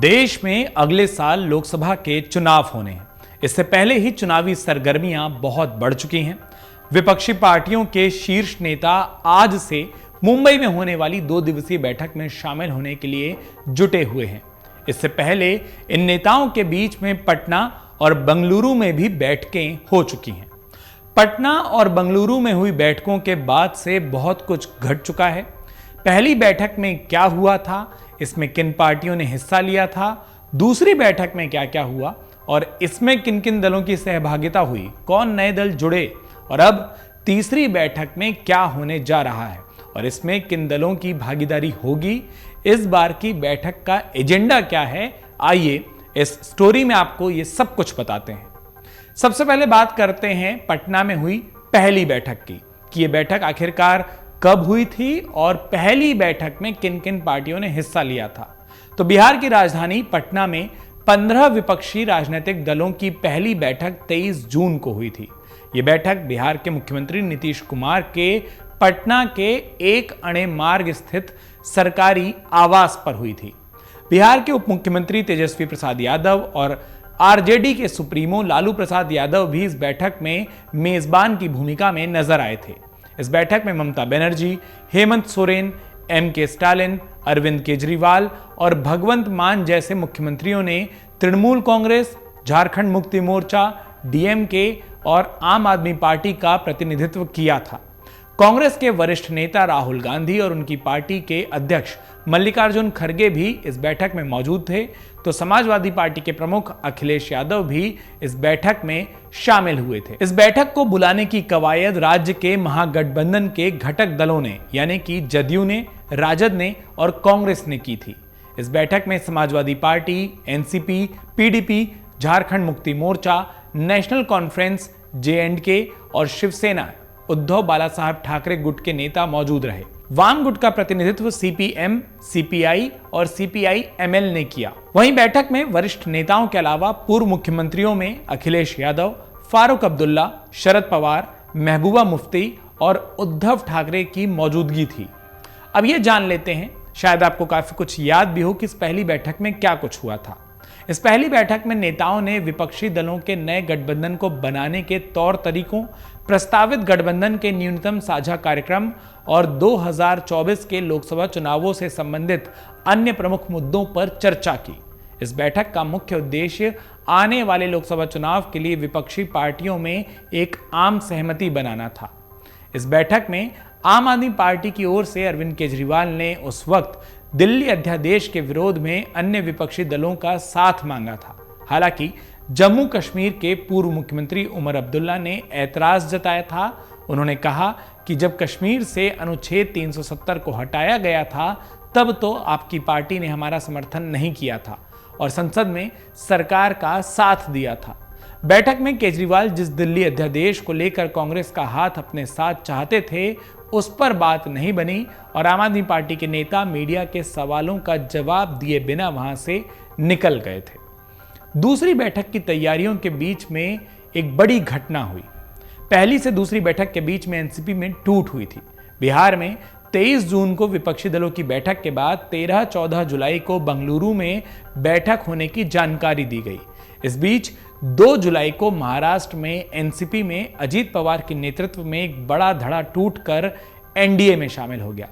देश में अगले साल लोकसभा के चुनाव होने हैं। इससे पहले ही चुनावी सरगर्मियां बहुत बढ़ चुकी हैं। विपक्षी पार्टियों के शीर्ष नेता आज से मुंबई में होने वाली 2 दिवसीय बैठक में शामिल होने के लिए जुटे हुए हैं। इससे पहले इन नेताओं के बीच में पटना और बंगलुरु में भी बैठकें हो चुकी हैं। पटना और बंगलुरु में हुई बैठकों के बाद से बहुत कुछ घट चुका है। पहली बैठक में क्या हुआ था, इसमें किन पार्टियों ने हिस्सा लिया था, दूसरी बैठक में क्या क्या हुआ और इसमें किन किन दलों की सहभागिता हुई, कौन नए दल जुड़े और अब तीसरी बैठक में क्या होने जा रहा है और इसमें किन दलों की भागीदारी होगी, इस बार की बैठक का एजेंडा क्या है, आइए इस स्टोरी में आपको ये सब कुछ बताते हैं। सबसे पहले बात करते हैं पटना में हुई पहली बैठक की कि ये बैठक आखिरकार कब हुई थी और पहली बैठक में किन किन पार्टियों ने हिस्सा लिया था। तो बिहार की राजधानी पटना में 15 विपक्षी राजनीतिक दलों की पहली बैठक 23 जून को हुई थी। ये बैठक बिहार के मुख्यमंत्री नीतीश कुमार के पटना के एक अणे मार्ग स्थित सरकारी आवास पर हुई थी। बिहार के उप मुख्यमंत्री तेजस्वी प्रसाद यादव और आरजेडी के सुप्रीमो लालू प्रसाद यादव भी इस बैठक में मेजबान की भूमिका में नजर आए थे। इस बैठक में ममता बनर्जी, हेमंत सोरेन, एमके स्टालिन, अरविंद केजरीवाल और भगवंत मान जैसे मुख्यमंत्रियों ने तृणमूल कांग्रेस, झारखंड मुक्ति मोर्चा, डीएमके और आम आदमी पार्टी का प्रतिनिधित्व किया था। कांग्रेस के वरिष्ठ नेता राहुल गांधी और उनकी पार्टी के अध्यक्ष मल्लिकार्जुन खड़गे भी इस बैठक में मौजूद थे। तो समाजवादी पार्टी के प्रमुख अखिलेश यादव भी इस बैठक में शामिल हुए थे। इस बैठक को बुलाने की कवायद राज्य के महागठबंधन के घटक दलों ने यानी कि जदयू ने, राजद ने और कांग्रेस ने की थी। इस बैठक में Samajwadi party, NCP, PDP, Jharkhand Mukti Morcha, national conference, J&K और शिवसेना उद्धव बालासाहब ठाकरे गुट के नेता मौजूद रहे। वाम गुट का प्रतिनिधित्व सीपीएम, सीपीआई और सीपीआई-एमएल ने किया। वहीं बैठक में वरिष्ठ नेताओं के अलावा पूर्व मुख्यमंत्रियों में अखिलेश यादव, फारूक अब्दुल्ला, शरद पवार, महबूबा मुफ्ती और उद्धव ठाकरे की मौजूदगी थी। अब ये जान लेते हैं, शायद आपको काफी कुछ याद भी हो कि इस पहली बैठक में क्या कुछ हुआ था। इस पहली बैठक में नेताओं ने विपक्षी दलों के नए गठबंधन को बनाने के तौर तरीकों, प्रस्तावित गठबंधन के न्यूनतम साझा कार्यक्रम और 2024 के लोकसभा चुनावों से संबंधित अन्य प्रमुख मुद्दों पर चर्चा की। इस बैठक का मुख्य उद्देश्य आने वाले लोकसभा चुनाव के लिए विपक्षी पार्टियों में एक आम सहमति बनाना था। इस बैठक में आम आदमी पार्टी की ओर से अरविंद केजरीवाल ने उस वक्त दिल्ली अध्यादेश के विरोध में अन्य विपक्षी दलों का साथ मांगा था। हालांकि जम्मू कश्मीर के पूर्व मुख्यमंत्री उमर अब्दुल्ला ने ऐतराज जताया था। उन्होंने कहा कि जब कश्मीर से अनुच्छेद 370 को हटाया गया था तब तो आपकी पार्टी ने हमारा समर्थन नहीं किया था और संसद में सरकार का साथ दिया था। बैठक में केजरीवाल जिस दिल्ली अध्यादेश को लेकर कांग्रेस का हाथ अपने साथ चाहते थे उस पर बात नहीं बनी और आम आदमी पार्टी के नेता मीडिया के सवालों का जवाब दिए बिना वहां से निकल गए थे। दूसरी बैठक की तैयारियों के बीच में एक बड़ी घटना हुई। पहली से दूसरी बैठक के बीच में एनसीपी में टूट हुई थी। बिहार में 23 जून को विपक्षी दलों की बैठक के बाद 13-14 जुलाई को बंगलुरु में बैठक होने की जानकारी दी गई। इस बीच 2 जुलाई को महाराष्ट्र में एनसीपी में अजीत पवार के नेतृत्व में एक बड़ा धड़ा टूटकर एनडीए में शामिल हो गया।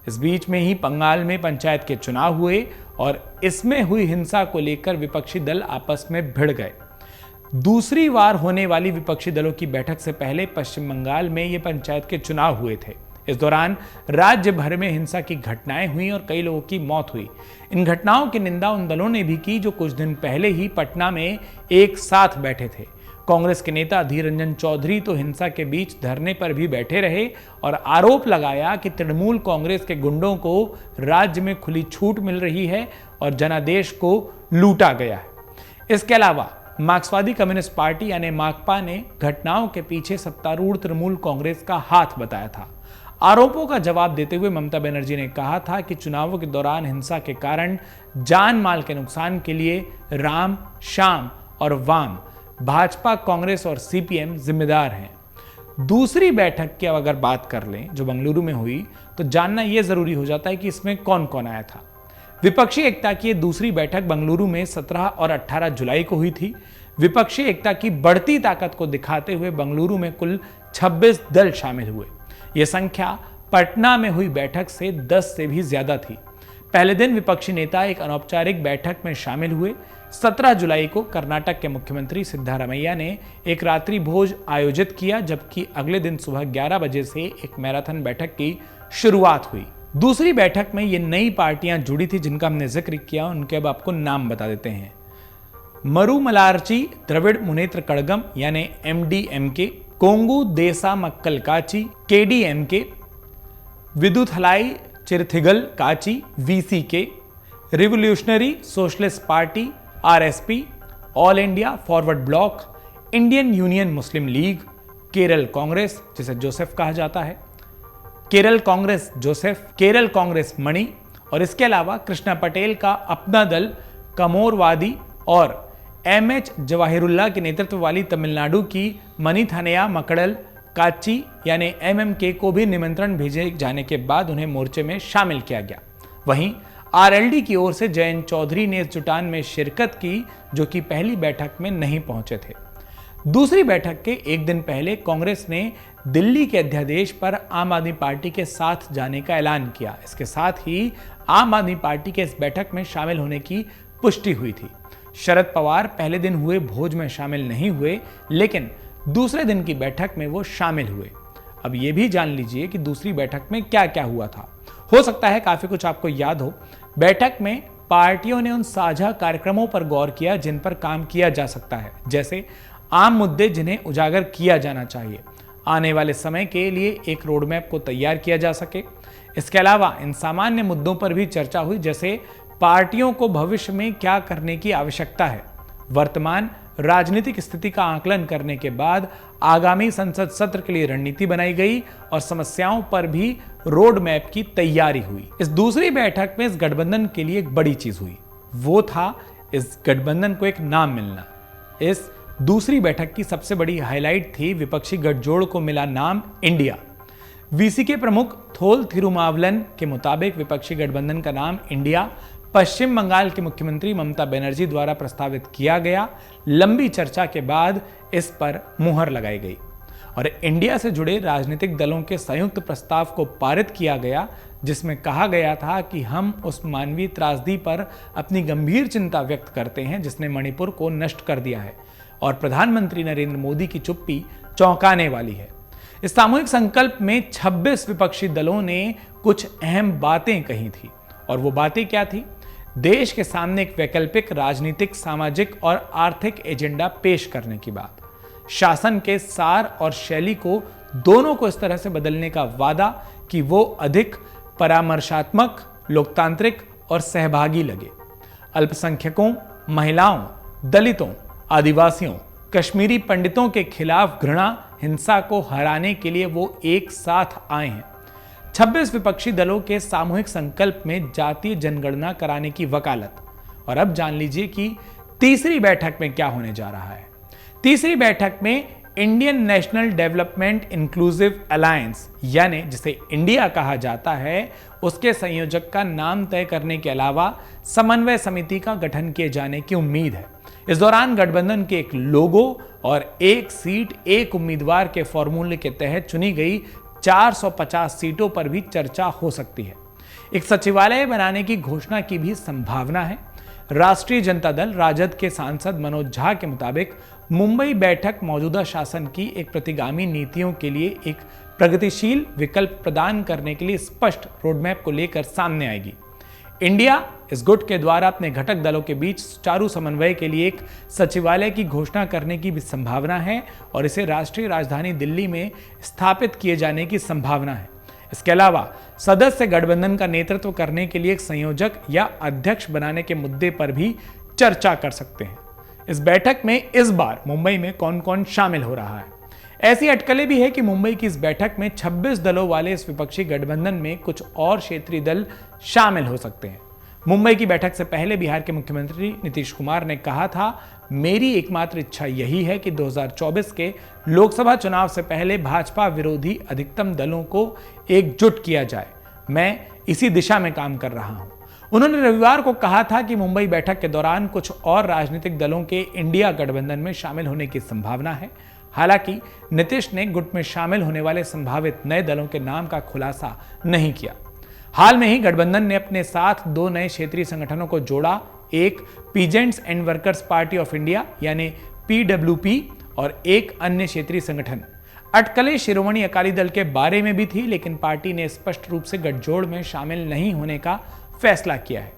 इस बीच में ही बंगाल में पंचायत के चुनाव हुए और इसमें हुई हिंसा को लेकर विपक्षी दल आपस में भिड़ गए। दूसरी बार होने वाली विपक्षी दलों की बैठक से पहले पश्चिम बंगाल में ये पंचायत के चुनाव हुए थे। इस दौरान राज्य भर में हिंसा की घटनाएं हुई और कई लोगों की मौत हुई। इन घटनाओं की निंदा उन दलों ने भी की जो कुछ दिन पहले ही पटना में एक साथ बैठे थे। कांग्रेस के नेता अधीर रंजन चौधरी तो हिंसा के बीच धरने पर भी बैठे रहे और आरोप लगाया कि तृणमूल कांग्रेस के गुंडों को राज्य में खुली छूट मिल रही है और जनादेश को लूटा गया है। इसके अलावा मार्क्सवादी कम्युनिस्ट पार्टी यानी माकपा ने घटनाओं के पीछे सत्तारूढ़ तृणमूल कांग्रेस का हाथ बताया था। आरोपों का जवाब देते हुए ममता बनर्जी ने कहा था कि चुनावों के दौरान हिंसा के कारण जान माल के नुकसान के लिए राम, श्याम और वाम, भाजपा, कांग्रेस और सीपीएम जिम्मेदार हैं। दूसरी बैठक की अगर बात कर लें जो बंगलुरु में हुई तो जानना यह जरूरी हो जाता है कि इसमें कौन कौन आया था। विपक्षी एकता की दूसरी बैठक बेंगलुरु में 17 और 18 जुलाई को हुई थी। विपक्षी एकता की बढ़ती ताकत को दिखाते हुए बेंगलुरु में कुल 26 दल शामिल हुए। यह संख्या पटना में हुई बैठक से 10 से भी ज्यादा थी। पहले दिन विपक्षी नेता एक अनौपचारिक बैठक में शामिल हुए। 17 जुलाई को कर्नाटक के मुख्यमंत्री सिद्धारमैया ने एक रात्रि भोज आयोजित किया, जबकि अगले दिन सुबह 11 बजे से एक मैराथन बैठक की शुरुआत हुई। दूसरी बैठक में ये नई पार्टियां जुड़ी थी जिनका हमने जिक्र किया, उनके अब आपको नाम बता देते हैं। मरुमलार्ची द्रविड़ मुनेत्र कड़गम यानी MDMK, कोंगू देसा मक्कल काची KDMK, विदुथलाई Chiruthaigal Katchi VCK, Revolutionary Socialist Party RSP, All India Forward Bloc, Indian Union Muslim League, Kerala Congress जिसे जोसेफ कहा जाता है, केरल कांग्रेस जोसेफ, केरल कांग्रेस मणि, और इसके अलावा कृष्णा पटेल का अपना दल कमोरवादी और MH जवाहिरुल्लाह के नेतृत्व वाली तमिलनाडु की मनीथानेया मकड़ल काची यानी MMK को भी निमंत्रण भेजे जाने के बाद उन्हें मोर्चे में शामिल किया गया। वहीं RLD की ओर से जयंत चौधरी ने इस जुटान में शिरकत की, जो कि पहली बैठक में नहीं पहुंचे थे। दूसरी बैठक के एक दिन पहले कांग्रेस ने दिल्ली के अध्यादेश पर आम आदमी पार्टी के साथ जाने का ऐलान किया। इसके साथ ही आम आदमी पार्टी के इस बैठक में शामिल होने की पुष्टि हुई थी। शरद पवार पहले दिन हुए भोज में शामिल नहीं हुए, लेकिन दूसरे दिन की बैठक में वो शामिल हुए। अब ये भी जान लीजिए कि दूसरी बैठक में क्या क्या हुआ था। हो सकता है काफी कुछ आपको याद हो। बैठक में पार्टियों ने उन साझा कार्यक्रमों पर गौर किया जिन पर काम किया जा सकता है, जैसे आम मुद्दे जिन्हें उजागर किया जाना चाहिए, आने वाले समय के लिए एक रोड मैप को तैयार किया जा सके। इसके अलावा इन सामान्य मुद्दों पर भी चर्चा हुई, जैसे पार्टियों को भविष्य में क्या करने की आवश्यकता है, वर्तमान राजनीतिक स्थिति का आकलन करने के बाद आगामी संसद सत्र के लिए रणनीति बनाई गई और समस्याओं पर भी रोड मैप की तैयारी हुई। इस दूसरी बैठक में इस गठबंधन के लिए एक बड़ी चीज हुई, वो था इस गठबंधन को एक नाम मिलना। इस दूसरी बैठक की सबसे बड़ी हाईलाइट थी विपक्षी गठजोड़ को मिला नाम इंडिया। VCK प्रमुख थोल थिरुमावलन के मुताबिक विपक्षी गठबंधन का नाम इंडिया पश्चिम बंगाल के मुख्यमंत्री ममता बनर्जी द्वारा प्रस्तावित किया गया। लंबी चर्चा के बाद इस पर मुहर लगाई गई और इंडिया से जुड़े राजनीतिक दलों के संयुक्त प्रस्ताव को पारित किया गया, जिसमें कहा गया था कि हम उस मानवीय त्रासदी पर अपनी गंभीर चिंता व्यक्त करते हैं जिसने मणिपुर को नष्ट कर दिया है और प्रधानमंत्री नरेंद्र मोदी की चुप्पी चौंकाने वाली है। इस सामूहिक संकल्प में 26 विपक्षी दलों ने कुछ अहम बातें कही थी, और वो बातें क्या थी? देश के सामने एक वैकल्पिक राजनीतिक, सामाजिक और आर्थिक एजेंडा पेश करने की बात, शासन के सार और शैली को दोनों को इस तरह से बदलने का वादा कि वो अधिक परामर्शात्मक, लोकतांत्रिक और सहभागी लगे, अल्पसंख्यकों, महिलाओं, दलितों, आदिवासियों, कश्मीरी पंडितों के खिलाफ घृणा, हिंसा को हराने के लिए वो एक साथ आए हैं। 26 विपक्षी दलों के सामूहिक संकल्प में जातीय जनगणना कराने की वकालत। और अब जान लीजिए कि तीसरी बैठक में क्या होने जा रहा है। तीसरी बैठक में Indian national development inclusive alliance यानी जिसे इंडिया कहा जाता है, उसके संयोजक का नाम तय करने के अलावा समन्वय समिति का गठन किए जाने की उम्मीद है। इस दौरान गठबंधन के एक लोगो और एक सीट एक उम्मीदवार के फॉर्मूले के तहत चुनी गई 450 सीटों पर भी चर्चा हो सकती है। एक सचिवालय बनाने की घोषणा की भी संभावना है। राष्ट्रीय जनता दल राजद के सांसद मनोज झा के मुताबिक मुंबई बैठक मौजूदा शासन की एक प्रतिगामी नीतियों के लिए एक प्रगतिशील विकल्प प्रदान करने के लिए स्पष्ट रोडमैप को लेकर सामने आएगी। इंडिया इस गुट के द्वारा अपने घटक दलों के बीच सुचारू समन्वय के लिए एक सचिवालय की घोषणा करने की भी संभावना है और इसे राष्ट्रीय राजधानी दिल्ली में स्थापित किए जाने की संभावना है। इसके अलावा सदस्य गठबंधन का नेतृत्व करने के लिए एक संयोजक या अध्यक्ष बनाने के मुद्दे पर भी चर्चा कर सकते हैं। इस बैठक में इस बार मुंबई में कौन कौन शामिल हो रहा है? ऐसी अटकलें भी है कि मुंबई की इस बैठक में 26 दलों वाले इस विपक्षी गठबंधन में कुछ और क्षेत्रीय दल शामिल हो सकते हैं। मुंबई की बैठक से पहले बिहार के मुख्यमंत्री नीतीश कुमार ने कहा था, मेरी एकमात्र इच्छा यही है कि 2024 के लोकसभा चुनाव से पहले भाजपा विरोधी अधिकतम दलों को एकजुट किया जाए। मैं इसी दिशा में काम कर रहा हूं। उन्होंने रविवार को कहा था कि मुंबई बैठक के दौरान कुछ और राजनीतिक दलों के इंडिया गठबंधन में शामिल होने की संभावना है। हालांकि नीतीश ने गुट में शामिल होने वाले संभावित नए दलों के नाम का खुलासा नहीं किया। हाल में ही गठबंधन ने अपने साथ 2 नए क्षेत्रीय संगठनों को जोड़ा, एक peasants and workers party of India यानी PWP और एक अन्य क्षेत्रीय संगठन। अटकलें शिरोमणि अकाली दल के बारे में भी थी, लेकिन पार्टी ने स्पष्ट रूप से गठजोड़ में शामिल नहीं होने का फैसला किया है।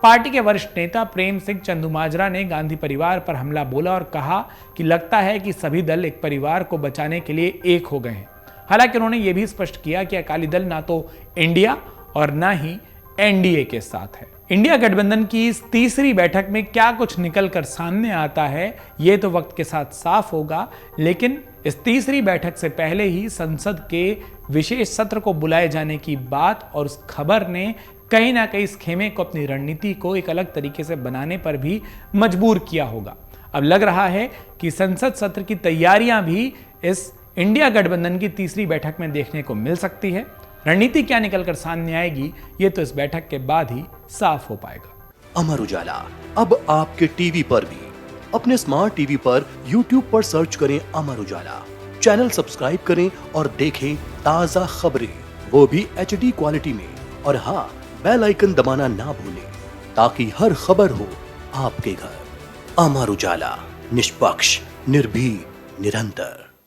पार्टी के वरिष्ठ नेता प्रेम सिंह चंदूमाजरा ने गांधी परिवार पर हमला बोला और कहा कि लगता है कि सभी दल एक परिवार को बचाने के लिए एक हो गए हैं। हालांकि उन्होंने यह भी स्पष्ट किया कि अकाली दल ना तो इंडिया और ना ही NDA के साथ है। इंडिया गठबंधन की इस तीसरी बैठक में क्या कुछ निकलकर सामने आता है, ये तो वक्त के साथ साफ होगा, लेकिन इस तीसरी बैठक से पहले ही संसद के विशेष सत्र को बुलाए जाने की बात और उस खबर ने कहीं ना कहीं इस खेमे को अपनी रणनीति को एक अलग तरीके से बनाने पर भी मजबूर किया होगा। अब लग रहा है कि संसद सत्र की तैयारियां भी इस इंडिया गठबंधन की तीसरी बैठक में देखने को मिल सकती है। रणनीति क्या निकलकर सामने आएगी, ये तो इस बैठक के बाद ही साफ हो पाएगा। अमर उजाला अब आपके टीवी पर भी। अपने स्मार्ट टीवी पर YouTube पर सर्च करें अमर उजाला, चैनल सब्सक्राइब करें और देखें ताजा खबरें, वो भी HD क्वालिटी में। और हाँ, बेल आइकन दबाना ना भूलें ताकि हर खबर हो आपके घर। अमर उजाला, निष्पक्ष, निर्भीक, निरंतर।